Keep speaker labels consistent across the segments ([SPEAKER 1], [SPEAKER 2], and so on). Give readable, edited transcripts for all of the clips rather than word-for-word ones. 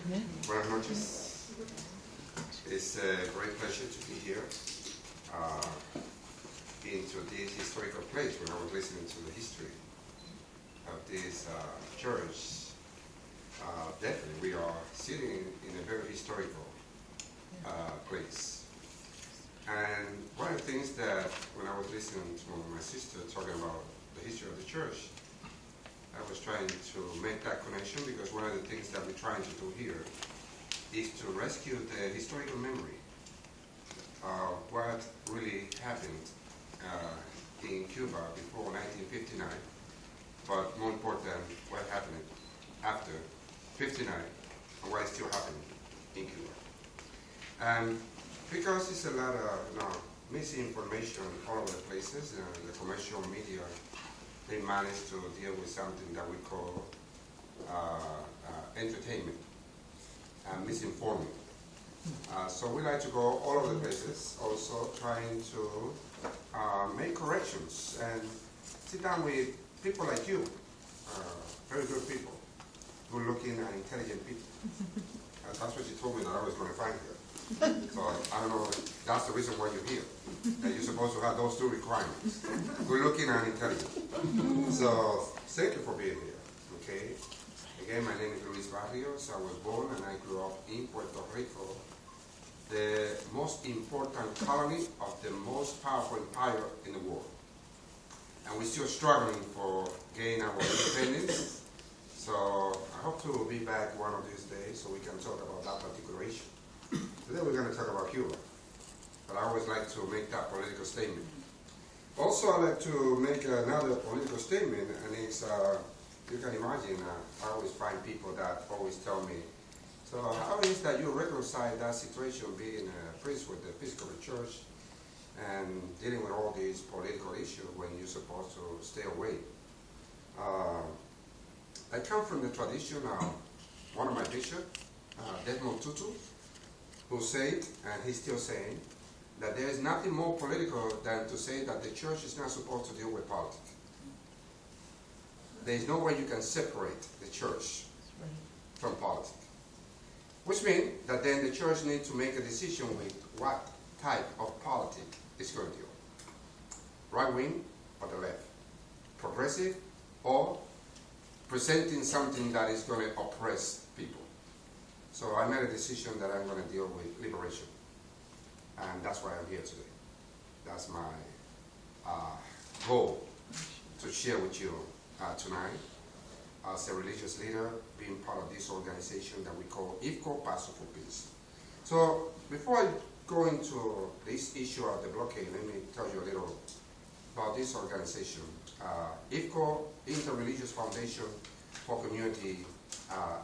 [SPEAKER 1] Buenas noches. It's a great pleasure to be here into this historical place when I was listening to the history of this church. Definitely, we are sitting in a very historical place. And one of the things that when I was listening to my sister talking about the history of the church, I was trying to make that connection because one of the things that we're trying to do here is to rescue the historical memory of what really happened in Cuba before 1959, but more important, what happened after 59 and what is still happening in Cuba. And because it's a lot of misinformation all over the places, the commercial media, they managed to deal with something that we call entertainment and misinforming. So we like to go all over the places, also trying to make corrections and sit down with people like you, very good people, good-looking and intelligent people. That's what you told me that I was going to find here. So I don't know, that's the reason why you're here. That you're supposed to have those two requirements, good-looking and intelligent. So thank you for being here, okay? Again, my name is Luis Barrios. I was born and I grew up in Puerto Rico, the most important colony of the most powerful empire in the world. And we're still struggling for gaining our independence. So I hope to be back one of these days so we can talk about that particular issue. Today we're going to talk about Cuba, but I always like to make that political statement. Also, I like to make another political statement, and it's, you can imagine, I always find people that always tell me, so how is that you reconcile that situation being a priest with the Episcopal Church and dealing with all these political issues when you're supposed to stay away? I come from the tradition of one of my bishops, Desmond Tutu, who said, and he's still saying, that there is nothing more political than to say that the church is not supposed to deal with politics. There is no way you can separate the church from politics. Which means that then the church needs to make a decision with what type of politics it's going to deal. Right wing or the left. Progressive or presenting something that is going to oppress people. So I made a decision that I'm going to deal with liberation. And that's why I'm here today. That's my goal to share with you tonight as a religious leader, being part of this organization that we call IFCO, Pastor for Peace. So before I go into this issue of the blockade, let me tell you a little about this organization. IFCO, Interreligious Foundation for Community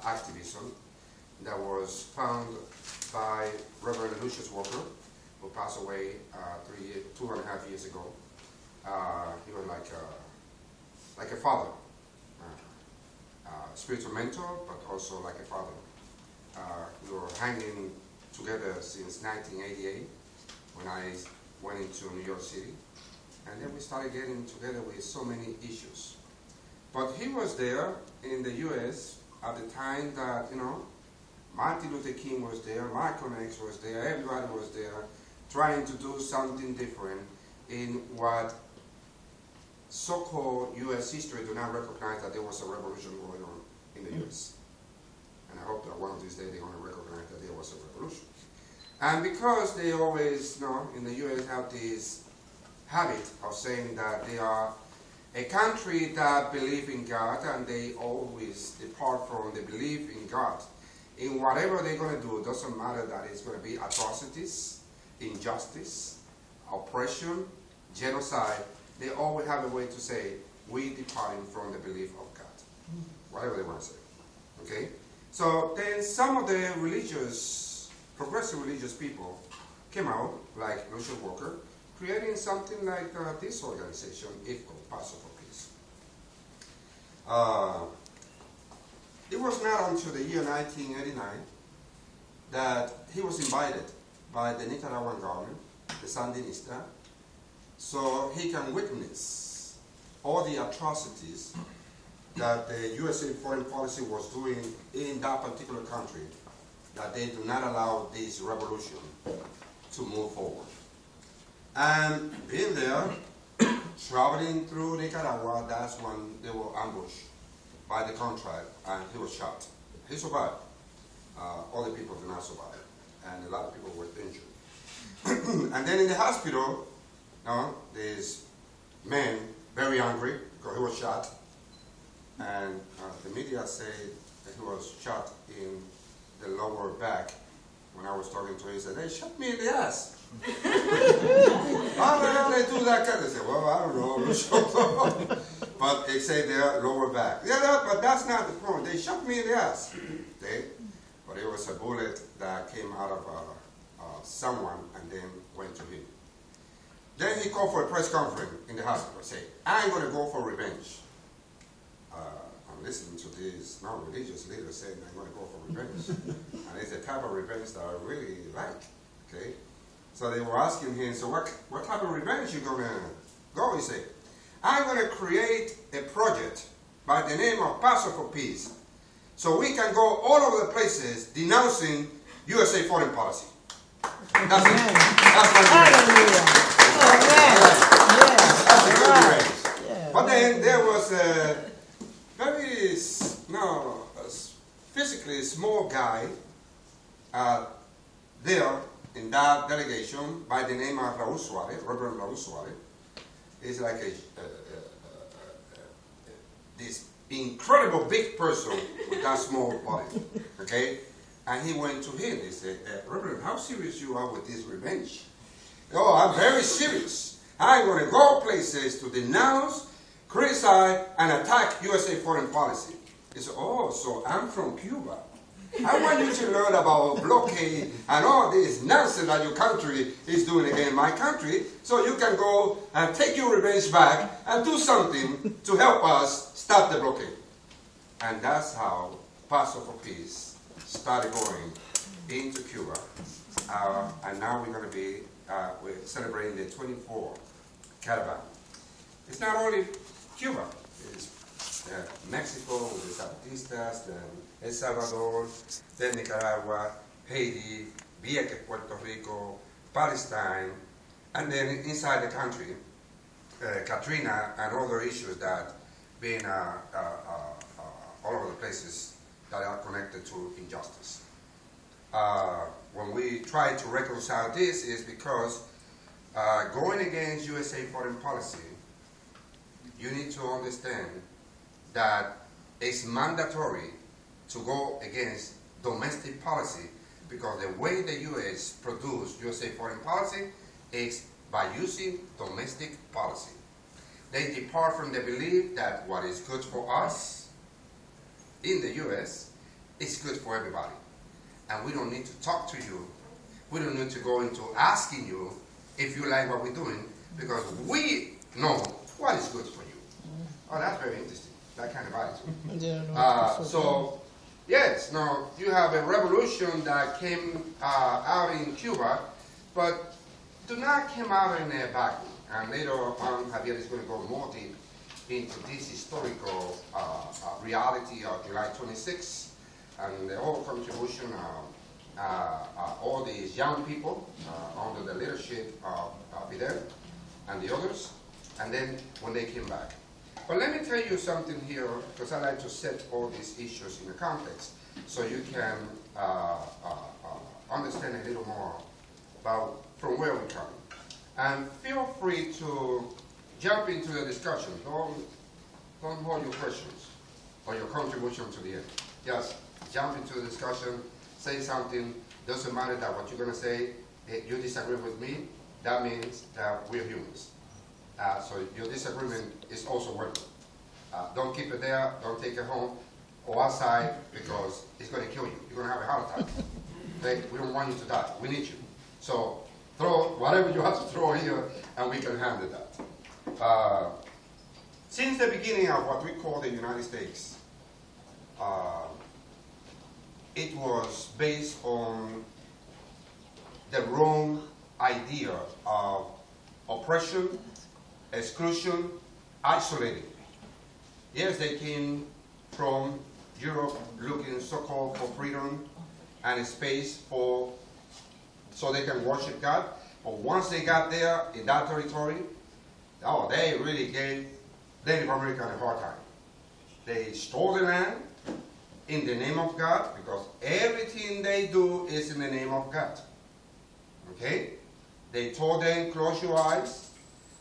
[SPEAKER 1] Activism, that was founded by Reverend Lucius Walker, who passed away 2.5 years ago. He was like a father, spiritual mentor, but also like a father. We were hanging together since 1988 when I went into New York City. And then we started getting together with so many issues. But he was there in the U.S. at the time that, Martin Luther King was there, Malcolm X was there, everybody was there, trying to do something different in what so-called U.S. history do not recognize that there was a revolution going on in the U.S. And I hope that one of these days they're going to recognize that there was a revolution. And because they always, in the U.S. have this habit of saying that they are a country that believes in God and they always depart from the belief in God. In whatever they're going to do, it doesn't matter that it's going to be atrocities, injustice, oppression, genocide. They always have a way to say, we departing from the belief of God. Whatever they want to say. Okay? So then some of the progressive religious people came out, like Lucius Walker, creating something like this organization, IFCO, Pastor for Peace. It was not until the year 1989 that he was invited by the Nicaraguan government, the Sandinista, so he can witness all the atrocities that the USA foreign policy was doing in that particular country that they do not allow this revolution to move forward. And being there, traveling through Nicaragua, that's when they were ambushed by the contract, and he was shot. He survived. Other people did not survive, and a lot of people were injured. And then in the hospital, this man, very angry because he was shot, and the media said that he was shot in the lower back. When I was talking to him, he said, "They shot me in the ass." How did they do that? I said, "Well, I don't know, I'm not sure." But they say their lower back. Yeah, but that's not the point. They shot me in the ass. Okay? But it was a bullet that came out of someone and then went to him. Then he called for a press conference in the hospital. Say, "I'm going to go for revenge." I'm listening to this non-religious leader saying, "I'm going to go for revenge." And it's the type of revenge that I really like. Okay? So they were asking him, "So what type of revenge you going to go?" He said, "I'm going to create a project by the name of Paso for Peace, so we can go all over the places denouncing USA foreign policy." That's it. That's my revenge. That's a good revenge. But then there was a very, physically small guy there in that delegation by the name of Raúl Suárez, Reverend Raúl Suárez. He's like this incredible big person with that small body, okay? And he went to him. He said, "Reverend, how serious you are with this revenge?" "Oh, I'm very serious. I'm going to go places to denounce, criticize, and attack USA foreign policy." He said, "Oh, so I'm from Cuba. I want you to learn about blockade and all this nonsense that your country is doing against my country, so you can go and take your revenge back and do something to help us stop the blockade." And that's how Paso for Peace started going into Cuba. And now we're going to be we're celebrating the 24th caravan. It's not only Cuba. It's Mexico with the Zapatistas, then El Salvador, then Nicaragua, Haiti, Vieques, Puerto Rico, Palestine, and then inside the country, Katrina and other issues that being all over the places that are connected to injustice. When we try to reconcile this is because going against USA foreign policy, you need to understand that it's mandatory to go against domestic policy, because the way the U.S. produce USA foreign policy is by using domestic policy. They depart from the belief that what is good for us in the U.S. is good for everybody. And we don't need to talk to you. We don't need to go into asking you if you like what we're doing, because we know what is good for you. Oh, that's very interesting. That kind of attitude.
[SPEAKER 2] Yeah, no,
[SPEAKER 1] so, yes, now you have a revolution that came out in Cuba, but do not come out in a vacuum. And later on, Javier is going to go more deep into this historical reality of July 26th and the whole contribution of all these young people under the leadership of Fidel and the others, and then when they came back. But let me tell you something here, because I like to set all these issues in the context so you can understand a little more about from where we come. And feel free to jump into the discussion. Don't hold your questions or your contribution to the end. Just jump into the discussion, say something. Doesn't matter that what you're going to say, you disagree with me, that means that we're humans. So your disagreement is also welcome. Don't keep it there, don't take it home or outside, because it's going to kill you. You're going to have a heart attack. Okay? We don't want you to die. We need you. So throw whatever you have to throw here, and we can handle that. Since the beginning of what we call the United States, it was based on the wrong idea of oppression, exclusion, isolating. Yes, they came from Europe looking so-called for freedom, and a space for so they can worship God. But once they got there in that territory, oh, they really gave Native American a hard time. They stole the land in the name of God, because everything they do is in the name of God. Okay? They told them, close your eyes.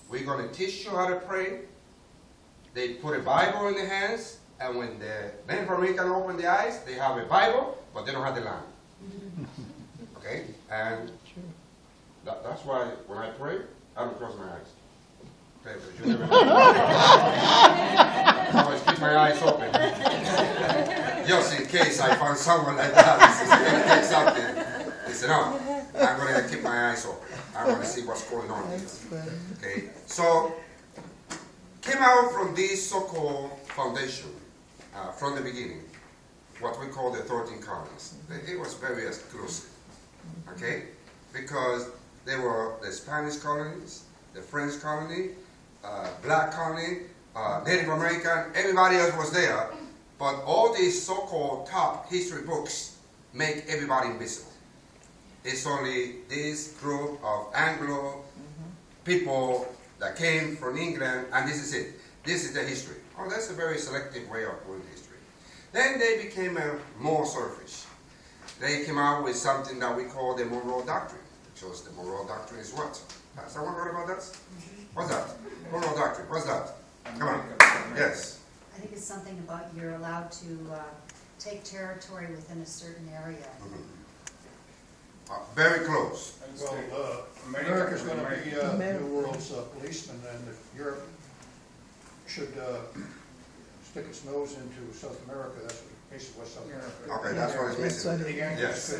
[SPEAKER 1] We're going to teach you how to pray. They put a Bible in their hands, and when the Native American open their eyes, they have a Bible, but they don't have the land. Okay? And that's why when I pray, I don't close my eyes. Okay, but you never know. I always keep my eyes open. Just in case I found someone like that, this is going to take something. He said, no, I'm going to keep my eyes open. I want to see what's going on here. Okay, so came out from this so-called foundation from the beginning, what we call the 13 colonies. It was very exclusive, okay, because there were the Spanish colonies, the French colony, black colony, Native American, everybody else was there, but all these so-called top history books make everybody invisible. It's only this group of Anglo people that came from England, and this is it. This is the history. Oh, that's a very selective way of doing history. Then they became more selfish. They came out with something that we call the Monroe Doctrine. Which was the Monroe Doctrine is what? Has someone heard about that? What's that? Monroe Doctrine. What's that? Come on. Yes.
[SPEAKER 2] I think it's something about you're allowed to take territory within a certain area.
[SPEAKER 1] Very close.
[SPEAKER 3] Well, America's going to be the New World's policeman, and if Europe should stick its nose into South America, that's basically what South America.
[SPEAKER 1] Okay, that's what it's missing.
[SPEAKER 3] The Yankees
[SPEAKER 1] Yes.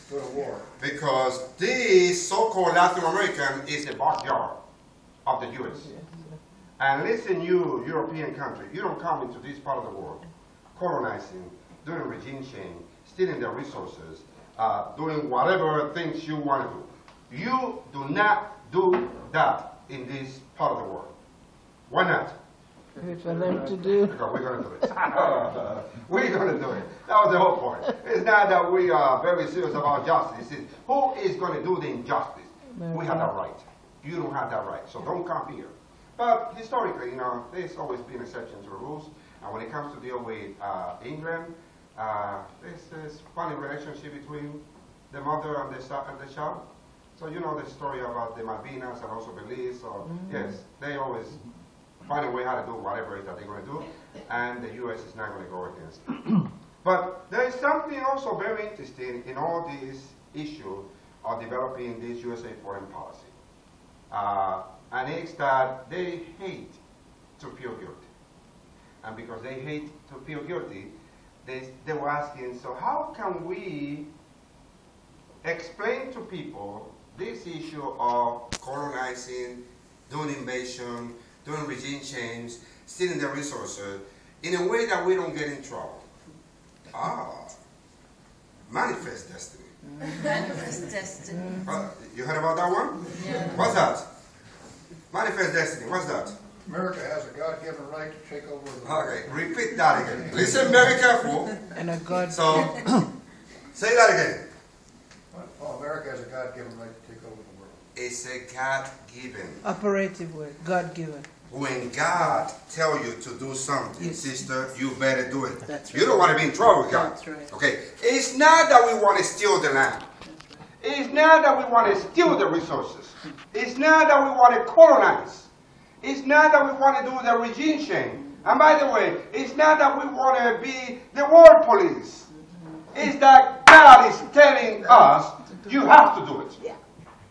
[SPEAKER 3] could go to war.
[SPEAKER 1] Because this so-called Latin American is the backyard of the U.S. And listen, you European country, you don't come into this part of the world colonizing, doing regime change, stealing their resources, doing whatever things you want to do. You do not do that in this part of the world. Why not?
[SPEAKER 4] For them to do.
[SPEAKER 1] Because we're going to do it. We're going to do it. That was the whole point. It's not that we are very serious about justice. It's who is going to do the injustice? We have that right. You don't have that right. So don't come here. But historically, you know, there's always been exceptions to the rules. And when it comes to deal with England, there's this funny relationship between the mother and the child. So you know the story about the Malvinas and also Belize. So yes, they always find a way how to do whatever it is that they're going to do, and the U.S. is not going to go against it. But there is something also very interesting in all these issues of developing this USA foreign policy. And it's that they hate to feel guilty. And because they hate to feel guilty, they were asking, so how can we explain to people this issue of colonizing, doing invasion, doing regime change, stealing their resources, in a way that we don't get in trouble? Manifest destiny.
[SPEAKER 2] Manifest destiny.
[SPEAKER 1] You heard about that one?
[SPEAKER 2] Yeah.
[SPEAKER 1] What's that? Manifest destiny, what's that?
[SPEAKER 3] America has a God-given right to take over the world.
[SPEAKER 1] Okay, repeat that again. Listen very careful.
[SPEAKER 4] And a God.
[SPEAKER 1] So, say that again.
[SPEAKER 3] Oh, America has a God-given right to take over the world.
[SPEAKER 1] It's a God-given.
[SPEAKER 4] Operative word. God given.
[SPEAKER 1] When God tells you to do something,
[SPEAKER 4] Yes.
[SPEAKER 1] sister, you better do it.
[SPEAKER 4] That's
[SPEAKER 1] You
[SPEAKER 4] right.
[SPEAKER 1] don't want to be in trouble with God.
[SPEAKER 4] That's right.
[SPEAKER 1] Okay. It's not that we want to steal the land. It's not that we want to steal the resources. It's not that we want to colonize. It's not that we want to do the regime change. And by the way, it's not that we want to be the world police. It's that God is telling us, you have to do it.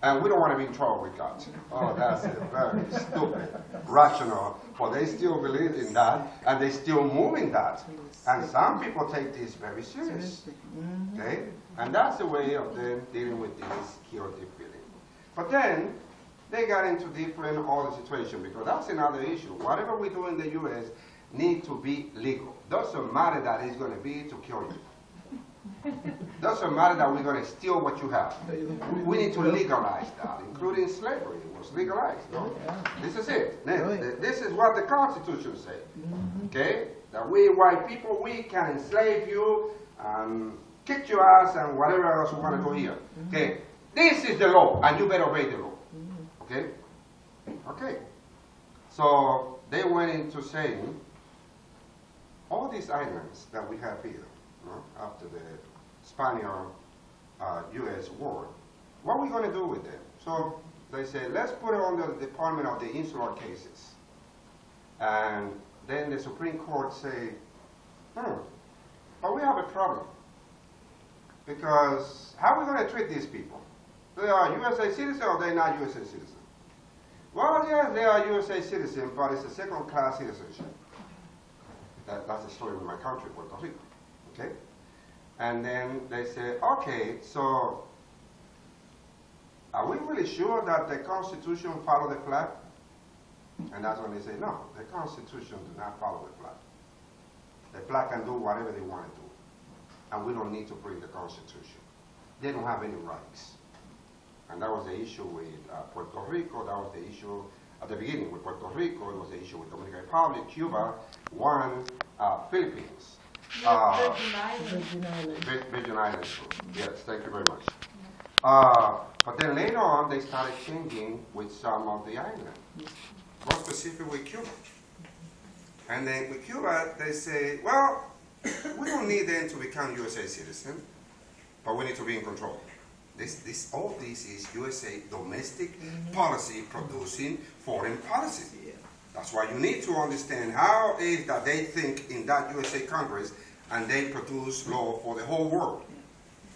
[SPEAKER 1] And we don't want to be in trouble with God. Oh, that's a very stupid rationale. But they still believe in that, and they still move in that. And some people take this very seriously. Okay? And that's the way of them dealing with this guilty feeling. But then, they got into different other situations, because that's another issue. Whatever we do in the U.S. need to be legal. Doesn't matter that it's going to be to kill you. Doesn't matter that we're going to steal what you have. We need to legalize that, including slavery. It was legalized. No? This is it. This is what the Constitution says. Okay? That we white people, we can enslave you, and kick your ass and whatever else you want to do here. Okay, this is the law, and you better obey the law. Okay? Okay. So they went into saying, all these islands that we have here, after the Spanish-U.S. war, what are we going to do with them? So they said, let's put it under the Department of the Insular Cases. And then the Supreme Court say, but we have a problem. Because how are we going to treat these people? They are USA citizens or they're not USA citizens? Well, yes, they are USA citizens, but it's a second-class citizenship. That's the story with my country, Puerto Rico. Okay? And then they say, okay, so are we really sure that the Constitution follow the flag? And that's when they say, no, the Constitution does not follow the flag. The flag can do whatever they want to do. And we don't need to bring the Constitution. They don't have any rights. And that was the issue with Puerto Rico. That was the issue at the beginning with Puerto Rico. It was the issue with Dominican Republic, Cuba, one, Philippines. Virgin Islands. Yes, thank you very much. But then later on, they started changing with some of the islands. More specific with Cuba. And then with Cuba, they say, well, we don't need them to become USA citizens, but we need to be in control. All this is USA domestic policy producing foreign policy. That's why you need to understand how it is that they think in that USA Congress and they produce law for the whole world.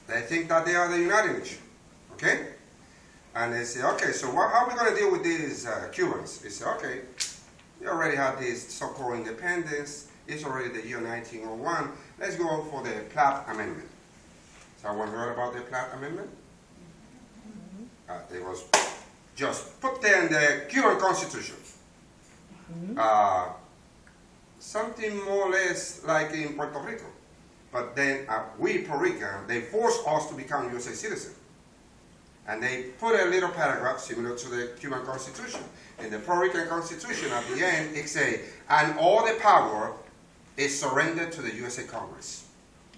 [SPEAKER 1] They think that they are the United Nations. Okay? And they say, okay, so how are we going to deal with these Cubans? They say, okay, we already had this so-called independence. It's already the year 1901. Let's go for the Platt Amendment. Someone heard about the Platt Amendment? It was just put there in the Cuban Constitution. Something more or less like in Puerto Rico. But then we, Puerto Rican, they forced us to become USA citizens. And they put a little paragraph similar to the Cuban Constitution. In the Puerto Rican Constitution, at the end, it says, and all the power is surrendered to the USA Congress.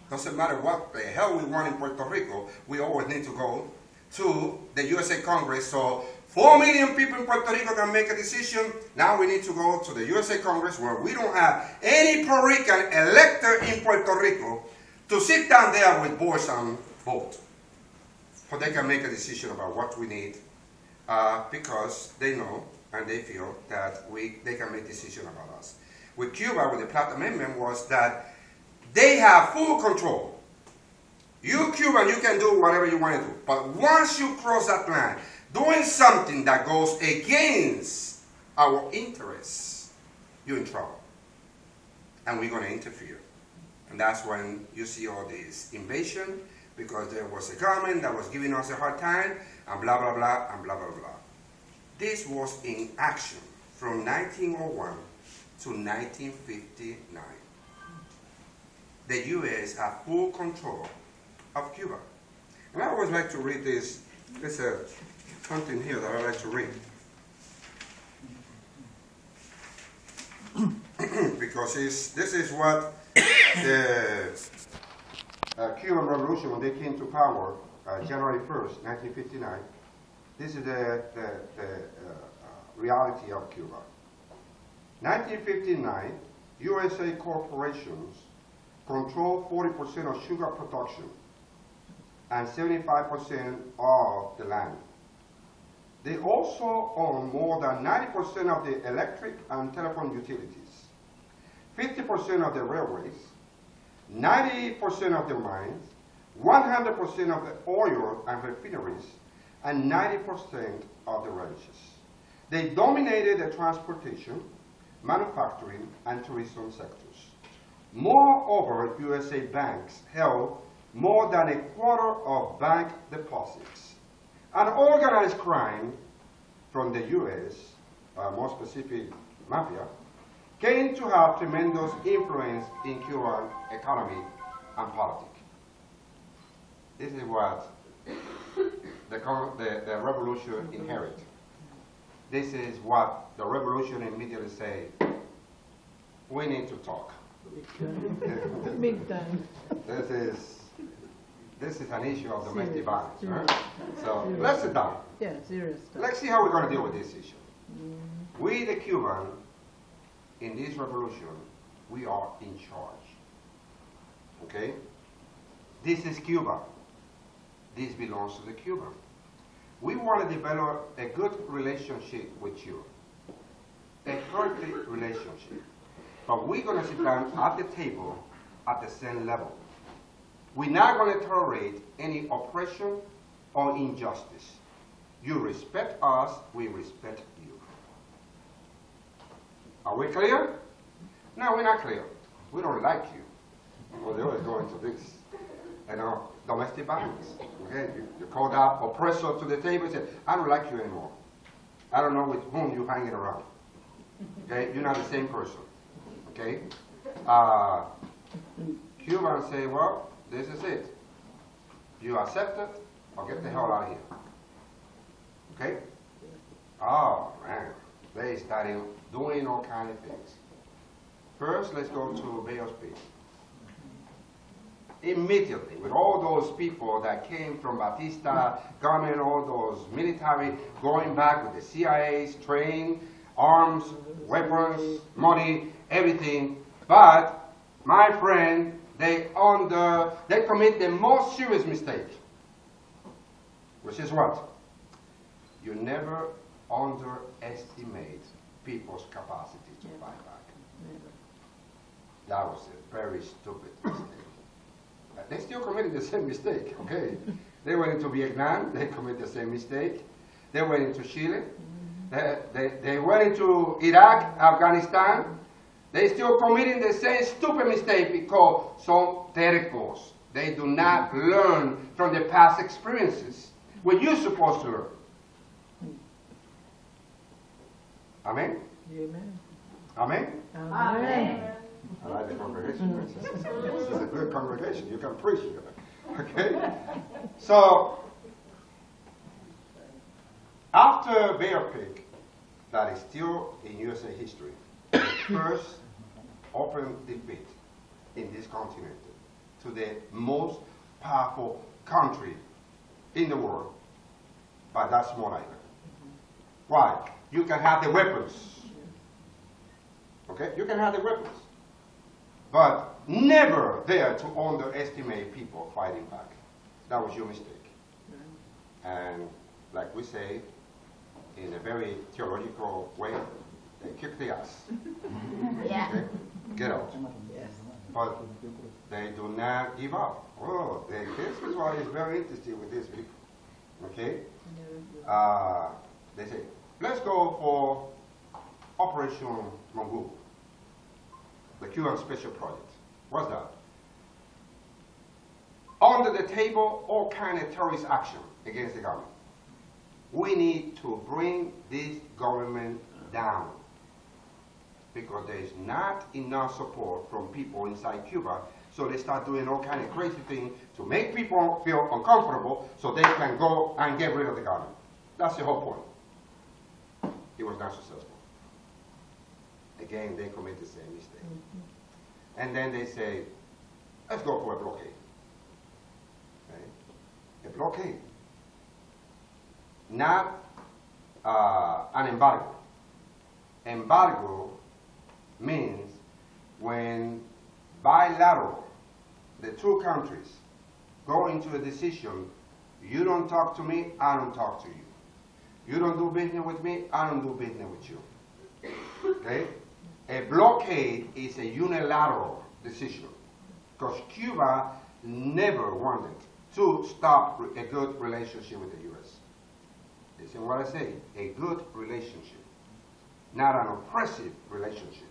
[SPEAKER 1] Doesn't matter what the hell we want in Puerto Rico, we always need to go to the USA Congress. So 4 million people in Puerto Rico can make a decision. Now we need to go to the USA Congress where we don't have any Puerto Rican elected in Puerto Rico to sit down there with boys and vote. So they can make a decision about what we need because they know and they feel that they can make decisions about us. With Cuba, with the Platt Amendment, was that they have full control. You Cuban, you can do whatever you want to do. But once you cross that line, doing something that goes against our interests, you're in trouble. And we're going to interfere. And that's when you see all this invasion, because there was a government that was giving us a hard time, and blah, blah, blah, and blah, blah, blah. This was in action from 1901 to 1959. The U.S. had full control of Cuba. And I always like to read this. There's something here that I like to read. Because this is what the Cuban Revolution, when they came to power, January 1st, 1959, this is the reality of Cuba. 1959, USA corporations control 40% of sugar production and 75% of the land. They also own more than 90% of the electric and telephone utilities, 50% of the railways, 90% of the mines, 100% of the oil and refineries, and 90% of the ranches. They dominated the transportation, manufacturing, and tourism sectors. Moreover, USA banks held more than a quarter of bank deposits. And organized crime from the U.S., more specific mafia, came to have tremendous influence in Cuban economy and politics. This is what the revolution inherited. This is what the revolution immediately said, we need to talk.
[SPEAKER 4] Big time.
[SPEAKER 1] This is this is an issue of domestic
[SPEAKER 4] Serious,
[SPEAKER 1] violence.
[SPEAKER 4] serious.
[SPEAKER 1] Right? So let's sit down.
[SPEAKER 4] Yeah, serious stuff.
[SPEAKER 1] Let's see how we're going to deal with this issue. We, the Cuban, in this revolution, we are in charge. Okay? This is Cuba. This belongs to the Cuban. We want to develop a good relationship with you. A healthy relationship. But we're going to sit down at the table at the same level. We're not going to tolerate any oppression or injustice. You respect us, we respect you. Are we clear? No, we're not clear. We don't like you. Well, they always go into this, domestic violence. Okay, you call that oppressor to the table and say, I don't like you anymore. I don't know with whom you're hanging around. Okay, you're not the same person. Okay, Cubans say, well, this is it. You accept it or get the hell out of here. Okay? Oh, man. They started doing all kinds of things. First, let's go to Bay of Peace. Immediately, with all those people that came from Batista government, all those military, going back with the CIA's, trained, arms, weapons, money, everything. But, my friend, they commit the most serious mistake, which is what? You never underestimate people's capacity to fight back. That was a very stupid mistake. They still committed the same mistake, okay? They went into Vietnam, they committed the same mistake. They went into Chile, they went into Iraq, Afghanistan. They still committing the same stupid mistake because son tercos. They do not learn from the past experiences. What you're supposed to learn. Amen?
[SPEAKER 4] Amen.
[SPEAKER 1] Amen?
[SPEAKER 4] Amen.
[SPEAKER 1] I like the congregation. This is a good congregation. You can preach here. Okay? So, after Bear Pig, that is still in USA history, the first open defeat in this continent to the most powerful country in the world, but that's small island. Why? You can have the weapons. Okay? You can have the weapons. But never there to underestimate people fighting back. That was your mistake. And like we say, in a very theological way, they kick the ass.
[SPEAKER 5] Yeah.
[SPEAKER 1] Okay? Get out. But they do not give up. Oh, this is what is very interesting with these people. Okay? They say, let's go for Operation Mongoose, the Cuban Special Project. What's that? Under the table, all kind of terrorist action against the government. We need to bring this government down because there is not enough support from people inside Cuba, so they start doing all kind of crazy things to make people feel uncomfortable so they can go and get rid of the government. That's the whole point. It was not successful. Again, they commit the same mistake. And then they say, let's go for a blockade. Okay? A blockade. Not an embargo. Embargo means when bilateral, the two countries go into a decision, you don't talk to me, I don't talk to you. You don't do business with me, I don't do business with you. Okay? A blockade is a unilateral decision because Cuba never wanted to stop a good relationship with the U.S. Listen what I say, a good relationship, not an oppressive relationship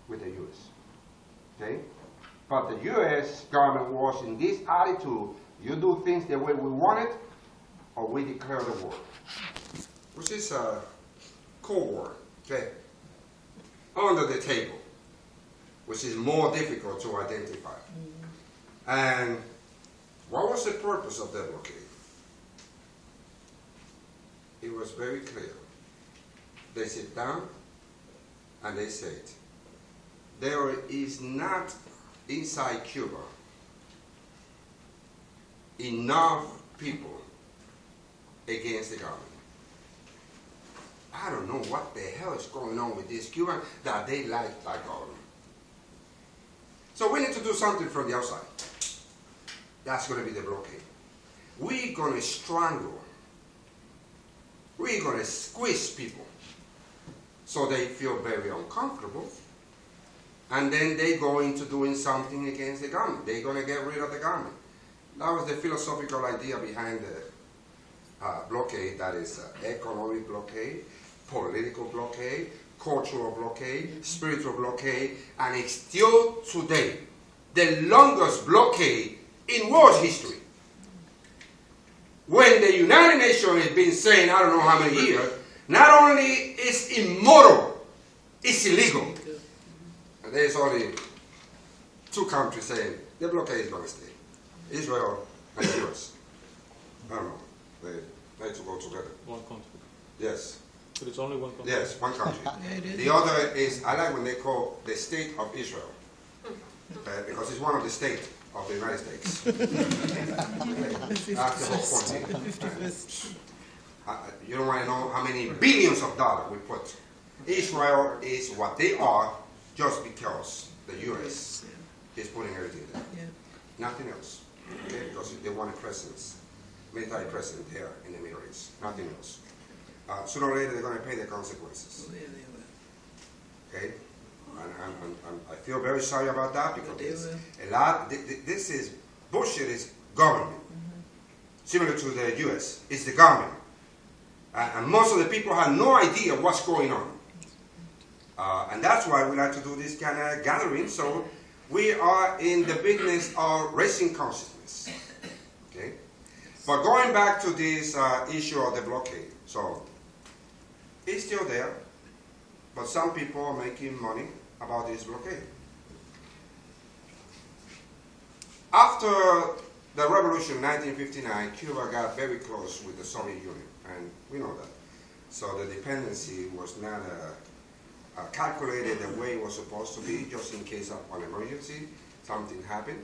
[SPEAKER 1] with the U.S. Okay? But the U.S. government was in this attitude, you do things the way we want it, or we declare the war. Which is a Cold War, okay? Under the table, which is more difficult to identify. And what was the purpose of that blockade? It was very clear. They sit down and they said, there is not inside Cuba enough people against the government. I don't know what the hell is going on with these Cubans that they like our government. So we need to do something from the outside. That's going to be the blockade. We're going to strangle. We're going to squeeze people so they feel very uncomfortable. And then they go into doing something against the government. They're going to get rid of the government. That was the philosophical idea behind the blockade. That is economic blockade, political blockade, cultural blockade, spiritual blockade, and it's still today the longest blockade in world history. When the United Nations has been saying, I don't know how many years, not only is immoral, it's illegal. And there's only two countries saying the blockade is going to stay. Israel and the US. I don't know. They need to go together.
[SPEAKER 5] One country.
[SPEAKER 1] Yes.
[SPEAKER 5] But it's only one country.
[SPEAKER 1] Yes, one country. The other is, I like when they call the state of Israel. Because it's one of the states of the United States. That's the whole point. You don't want to know how many billions of dollars we put. Israel is what they are just because the U.S. is putting everything there. Yeah. Nothing else. Okay? Because they want a presence, military presence there in the Middle East. Nothing else. Sooner or later they're going to pay the consequences. Okay? And I feel very sorry about that because this is bullshit. Is government similar to the U.S. It's the government, and most of the people have no idea what's going on, and that's why we like to do this kind of gathering. So we are in the business of raising consciousness. Okay, but going back to this issue of the blockade, so it's still there, but some people are making money about this blockade. After the revolution in 1959, Cuba got very close with the Soviet Union, and we know that. So the dependency was not calculated the way it was supposed to be, just in case of an emergency, something happened.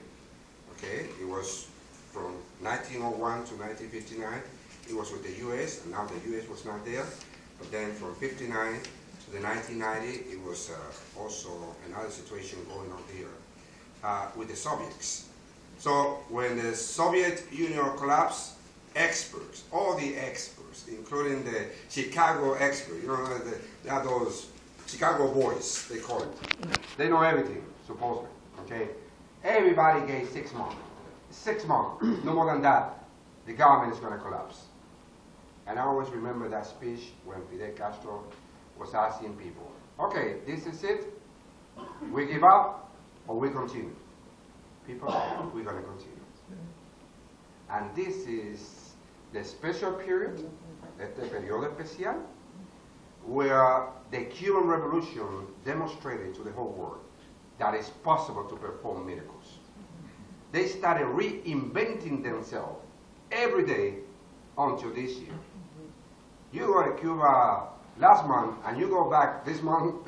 [SPEAKER 1] Okay, it was from 1901 to 1959, it was with the U.S., and now the U.S. was not there. But then from 59 to the 1990, it was also another situation going on here with the Soviets. So when the Soviet Union collapsed, experts, all the experts, including the Chicago experts, you know, they are those Chicago boys, they call it. They know everything, supposedly, okay? Everybody gave 6 months. 6 months, no more than that, the government is going to collapse. And I always remember that speech when Fidel Castro was asking people, okay, this is it, we give up or we continue? People said, we're going to continue. And this is the special period, este periodo especial, where the Cuban Revolution demonstrated to the whole world that it's possible to perform miracles. They started reinventing themselves every day until this year. You go to Cuba last month and you go back this month,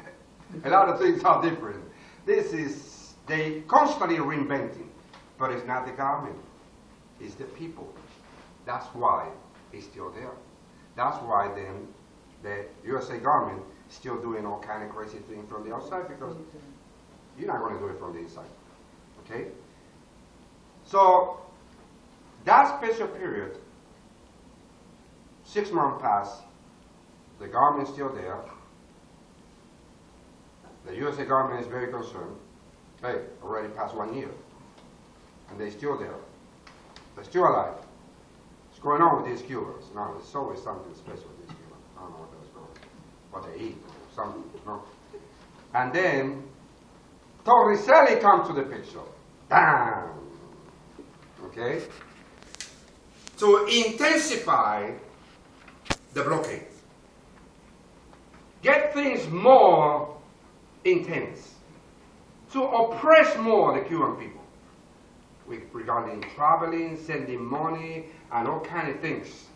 [SPEAKER 1] a lot of things are different. This is, they constantly reinventing, but it's not the government, it's the people. That's why it's still there. That's why then the USA government is still doing all kind of crazy things from the outside, because you're not going to do it from the inside. Okay? So that special period, 6 months passed, the government is still there. The USA government is very concerned. Hey, already passed 1 year. And they're still there. They're still alive. What's going on with these Cubans? No, there's always something special with these Cubans. I don't know what they eat, something, no. And then Torricelli comes to the picture. Bam! Okay? To intensify the blockade. Get things more intense. To oppress more the Cuban people. Regarding traveling, sending money, and all kind of things.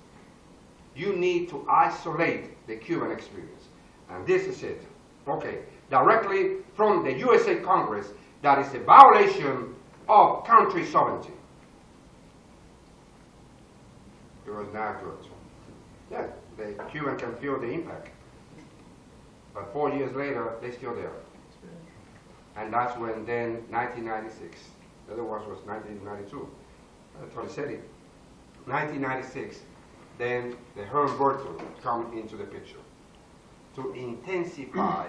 [SPEAKER 1] You need to isolate the Cuban experience. And this is it. Okay. Directly from the USA Congress, that is a violation of country sovereignty. It was not good. Yeah, the Cuban can feel the impact. But 4 years later, they're still there. And that's when then 1996, the other one was 1992, Torricelli. 1996, then the Humberto come into the picture to intensify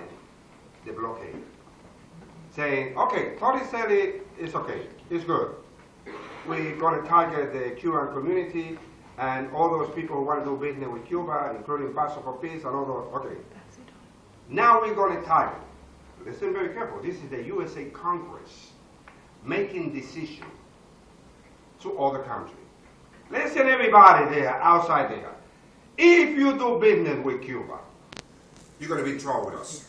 [SPEAKER 1] the blockade. Saying, okay, Torricelli is okay, it's good. We're going to target the Cuban community and all those people who want to do business with Cuba, including Paso for Peace and all those, okay. Now we're going to target. Listen very careful. This is the USA Congress making decision to other countries. Listen, everybody there, outside there. If you do business with Cuba, you're going to be in trouble with us.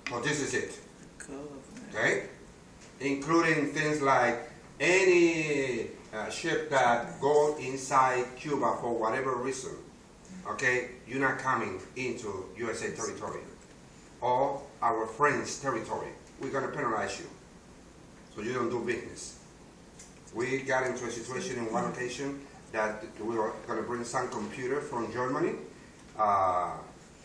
[SPEAKER 1] So this is it. Okay? Including things like any ship that go inside Cuba for whatever reason. Okay? You're not coming into USA territory or our friends' territory. We're going to penalize you so you don't do business. We got into a situation in one occasion that we were going to bring some computer from Germany. That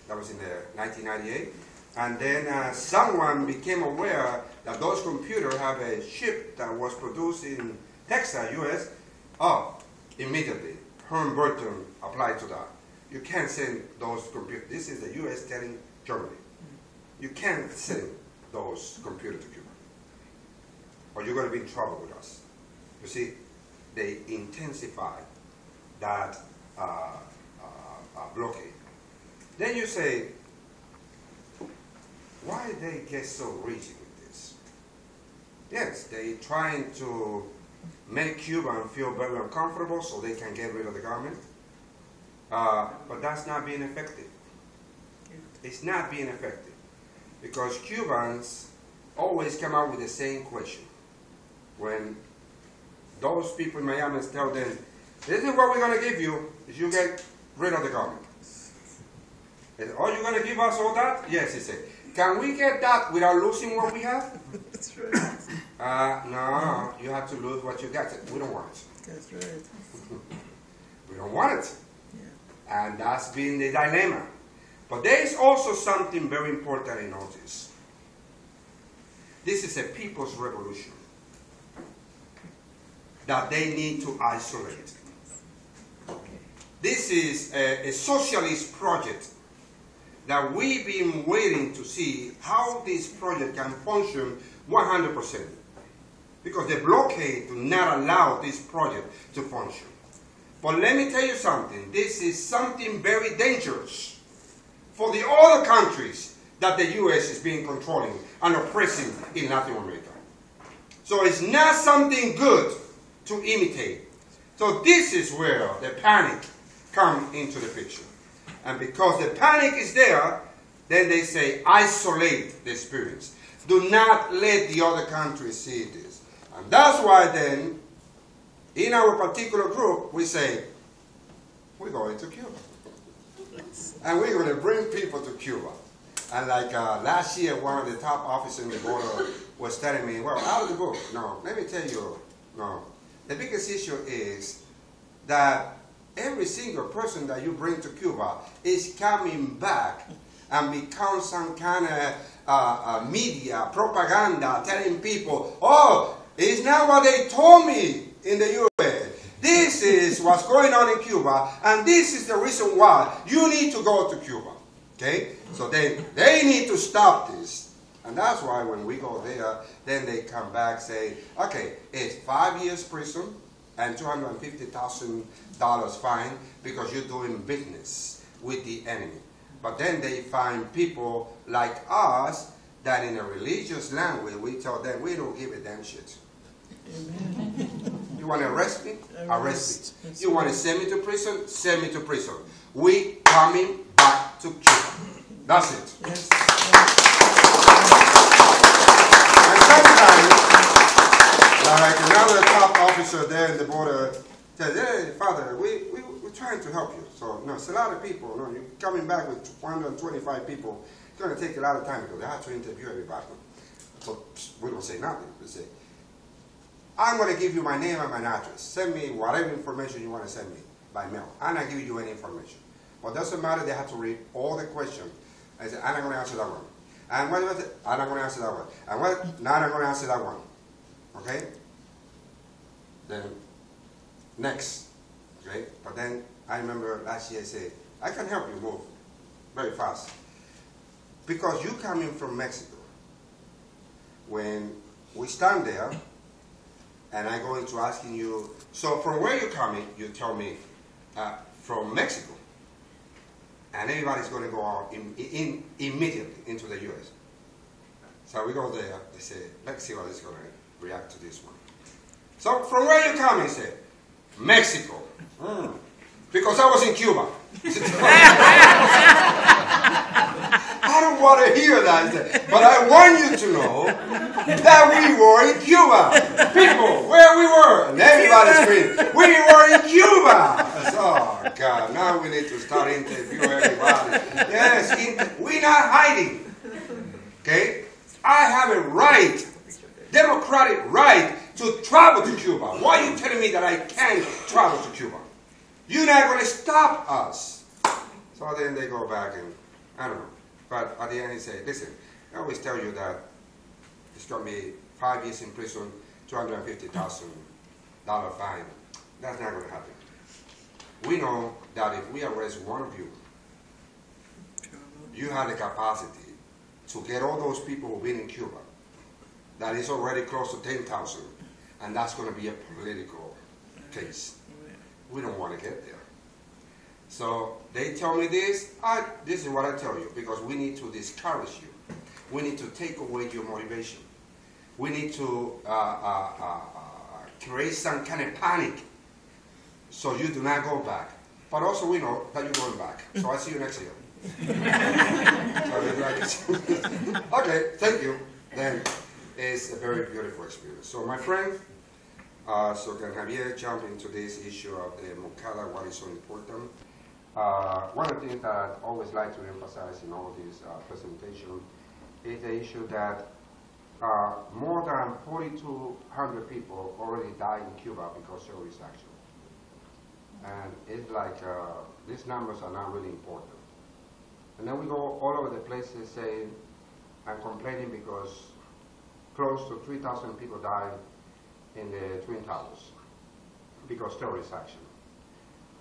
[SPEAKER 1] was in the 1998. And then someone became aware that those computers have a ship that was produced in Texas, US. Oh, immediately, Humberto applied to that. You can't send those computers. This is the US telling Germany. You can't send those computers to Cuba, or you're going to be in trouble with us. You see, they intensified that blockade. Then you say, why they get so rigid with this? Yes, they trying to make Cubans feel very uncomfortable so they can get rid of the government. But that's not being effective. It's not being effective. Because Cubans always come out with the same question. When those people in Miami tell them, this is what we're going to give you, is you get rid of the government. Are you going to give us all that? Yes, he said. Can we get that without losing what we have?
[SPEAKER 5] That's right.
[SPEAKER 1] No, you have to lose what you got. We don't want it.
[SPEAKER 5] That's right.
[SPEAKER 1] We don't want it.
[SPEAKER 5] Yeah.
[SPEAKER 1] And that's been the dilemma. But there is also something very important to notice. This is a people's revolution that they need to isolate. This is a socialist project that we've been waiting to see how this project can function 100%. Because the blockade do not allow this project to function. But let me tell you something. This is something very dangerous for the other countries that the U.S. is being controlling and oppressing in Latin America. So it's not something good to imitate. So this is where the panic comes into the picture. And because the panic is there, then they say, isolate the experience. Do not let the other countries see this. And that's why then, in our particular group, we say, we're going to Cuba. And we're going to bring people to Cuba. And like last year, one of the top officers in the border was telling me, well, out of the book, no, let me tell you, no. The biggest issue is that every single person that you bring to Cuba is coming back and becomes some kind of media, propaganda, telling people, oh, it's not what they told me in the U.S. This is what's going on in Cuba, and this is the reason why you need to go to Cuba. Okay? So then they need to stop this. And that's why when we go there, then they come back say, okay, it's 5 years prison and $250,000 fine because you're doing business with the enemy. But then they find people like us that in a religious language, we tell them, we don't give a damn shit. You want to arrest me? Arrest me. You want to send me to prison? Send me to prison. We coming back to Cuba. That's it.
[SPEAKER 5] Yes.
[SPEAKER 1] And sometimes, like another top officer there in the border says, hey, Father, we're trying to help you. So, no, it's a lot of people. No, you're coming back with 125 people. It's going to take a lot of time because they have to interview everybody. So we don't say nothing. We say, I'm going to give you my name and my address. Send me whatever information you want to send me by mail. I'm not giving you any information. But it doesn't matter, they have to read all the questions. I said, I'm not going to answer that one. And what about it? I'm not going to answer that one. And what? No, I'm not going to answer that one. Okay? Then, next. Okay? But then, I remember last year I said, I can help you move very fast. Because you coming from Mexico. When we stand there, and I go into asking you, so from where you're coming, you tell me, from Mexico. And everybody's going to go out immediately into the U.S. So we go there, they say, let's see how it's going to react to this one. So from where you coming, he said, Mexico. Because I was in Cuba. I don't want to hear that, but I want you to know that we were in Cuba. People, where we were. And everybody's screaming, we were in Cuba. Oh, God, now we need to start interviewing everybody. Yes, we're not hiding. Okay? I have a right, democratic right, to travel to Cuba. Why are you telling me that I can't travel to Cuba? You're not going to stop us. So then they go back and, I don't know. But at the end he said, listen, I always tell you that it's going to be 5 years in prison, $250,000 fine. That's not going to happen. We know that if we arrest one of you, you have the capacity to get all those people who've been in Cuba. That is already close to 10,000. And that's going to be a political case. We don't want to get there. So they tell me this, this is what I tell you, because we need to discourage you. We need to take away your motivation. We need to create some kind of panic so you do not go back. But also we know that you're going back. So I'll see you next year. Okay, thank you. Then it's a very beautiful experience. So my friend, so can Javier jump into this issue of the Moncada, what is so important? One of the things that I always like to emphasize in all these presentations is the issue that more than 4,200 people already died in Cuba because of terrorist action. And it's like these numbers are not really important. And then we go all over the places saying, I'm complaining because close to 3,000 people died in the Twin Towers because terrorist action.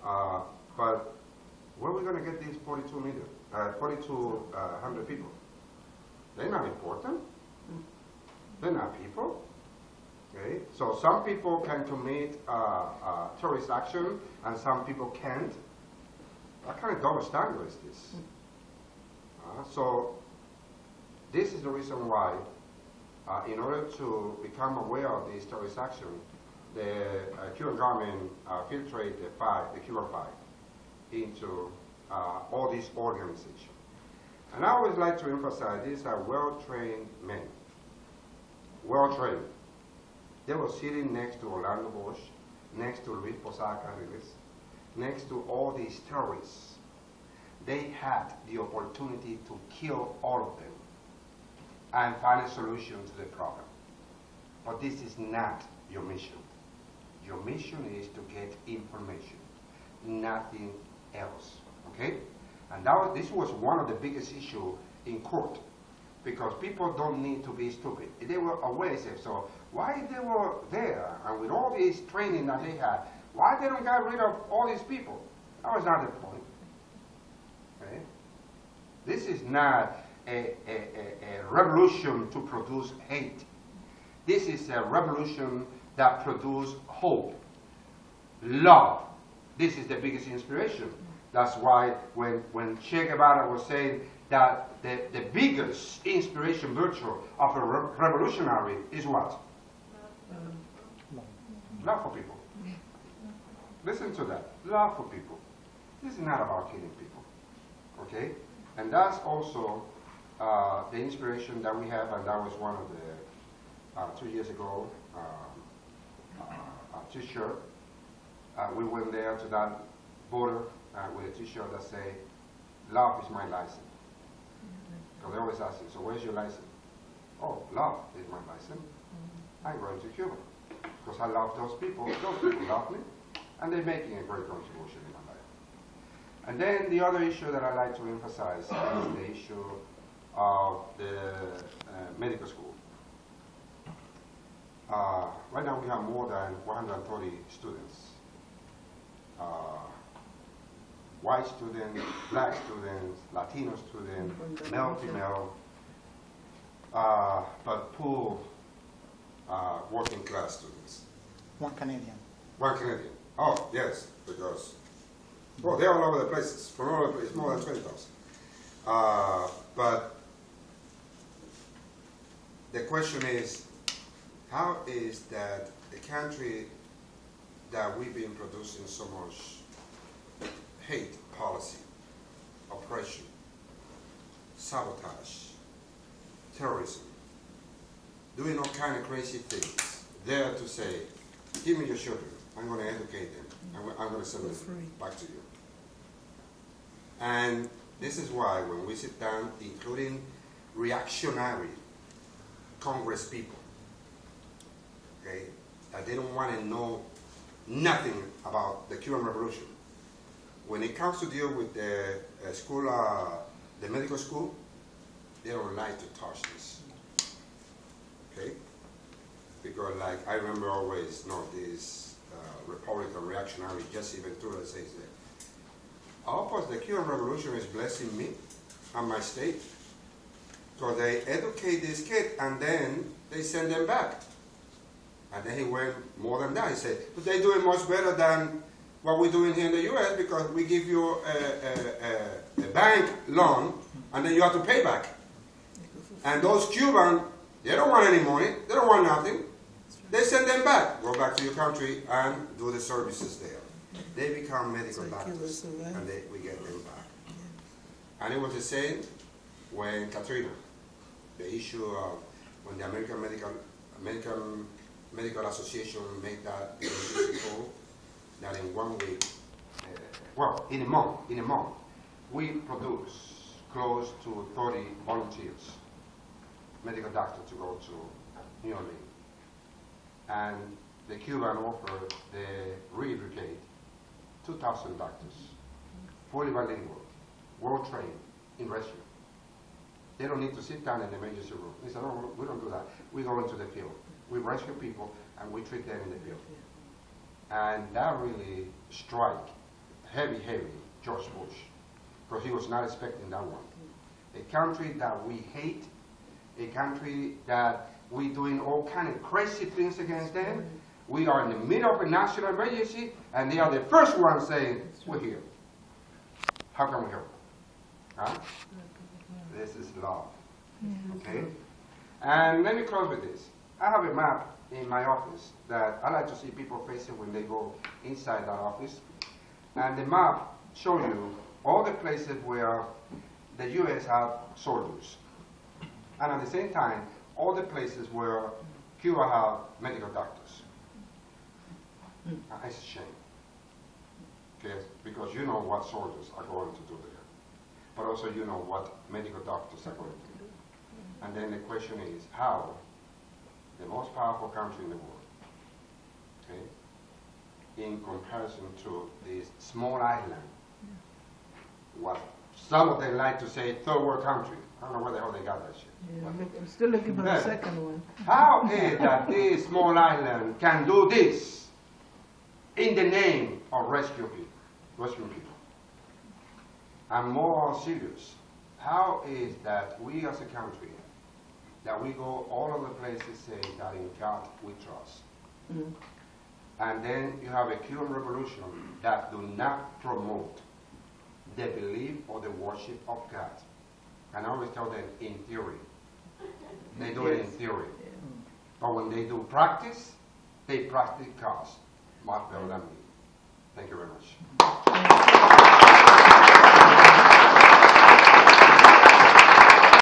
[SPEAKER 1] But where are we going to get these 4,200 people? They're not important. They're not people. Okay? So some people can commit terrorist action and some people can't. What kind of double standard is this? So this is the reason why, in order to become aware of this terrorist action, the Cuban government filtrated the Cuban Five into all these organizations. And I always like to emphasize these are well-trained men. Well-trained. They were sitting next to Orlando Bosch, next to Luis Posada Carriles, next to all these terrorists. They had the opportunity to kill all of them and find a solution to the problem. But this is not your mission. Your mission is to get information, nothing else, okay? And this was one of the biggest issues in court, because people don't need to be stupid. They were aware, so why they were there, and with all this training that they had, why they don't get rid of all these people? That was not the point, okay? This is not a revolution to produce hate. This is a revolution that produces hope, love. This is the biggest inspiration. That's why when Che Guevara was saying that the biggest inspiration virtue of a revolutionary is what? Love for people. Listen to that. Love for people. This is not about killing people. Okay? And that's also the inspiration that we have, and that was one of the 2 years ago T-shirt. We went there to that border with a T-shirt that say, "Love is my license." Because they always ask you, so where's your license? Oh, love is my license. I'm going to Cuba. because I love those people love me, and they're making a great contribution in my life. And then the other issue that I like to emphasize is the issue of the medical school. Right now we have more than 130 students. White students, black students, Latino students, male, female, but poor working class students.
[SPEAKER 6] One Canadian.
[SPEAKER 1] One Canadian. Oh, yes, because, well, they're all over the places, from all over the places, more than 20,000. But the question is, how is that the country that we've been producing so much hate policy, oppression, sabotage, terrorism, doing all kind of crazy things, there to say, give me your children, I'm going to educate them, I'm going to send them back to you. And this is why when we sit down, including reactionary Congress people, okay, that they don't want to know nothing about the Cuban Revolution. When it comes to deal with the school, the medical school, they don't like to touch this, okay? Because like I remember always, this Republican reactionary Jesse Ventura says that, of course the Cuban Revolution is blessing me and my state, because they educate this kid and then they send them back. And then he went more than that. He said, but they're doing much better than what we're doing here in the U.S. because we give you a bank loan and then you have to pay back. And those Cubans, they don't want any money. They don't want nothing. They send them back. Go back to your country and do the services there. They become medical doctors and we get them back. And it was the same when Katrina, the issue of when the American Medical Association made that people that in 1 week, well, in a month, we produce close to 30 volunteers, medical doctors to go to New Orleans. And the Cuban offered the Reed Brigade 2,000 doctors, fully bilingual, well trained in rescue. They don't need to sit down in the emergency room. He said, no, we don't do that. We go into the field. We rescue people and we treat them in the field. And that really struck heavy George Bush, because he was not expecting that one. A country that we hate, a country that we're doing all kind of crazy things against them. We are in the middle of a national emergency, and they are the first ones saying, we're here. How can we help? Huh? This is love. Okay? And let me close with this. I have a map in my office that I like to see people facing when they go inside that office. And the map shows you all the places where the U.S. have soldiers. And at the same time, all the places where Cuba have medical doctors. It's a shame. Okay? Because you know what soldiers are going to do there. But also you know what medical doctors are going to do. And then the question is, how the most powerful country in the world, okay, in comparison to this small island, what some of them like to say third world country. I don't know where the hell they got that shit.
[SPEAKER 4] Yeah, I'm still looking for the second one.
[SPEAKER 1] How is that this small island can do this in the name of rescuing people? And more serious, how is that we as a country, that we go all over the places saying that in God we trust. And then you have a Cuban revolution that do not promote the belief or the worship of God. And I always tell them in theory. They do it in theory. But when they do practice, they practice God much better than me. Thank you very much.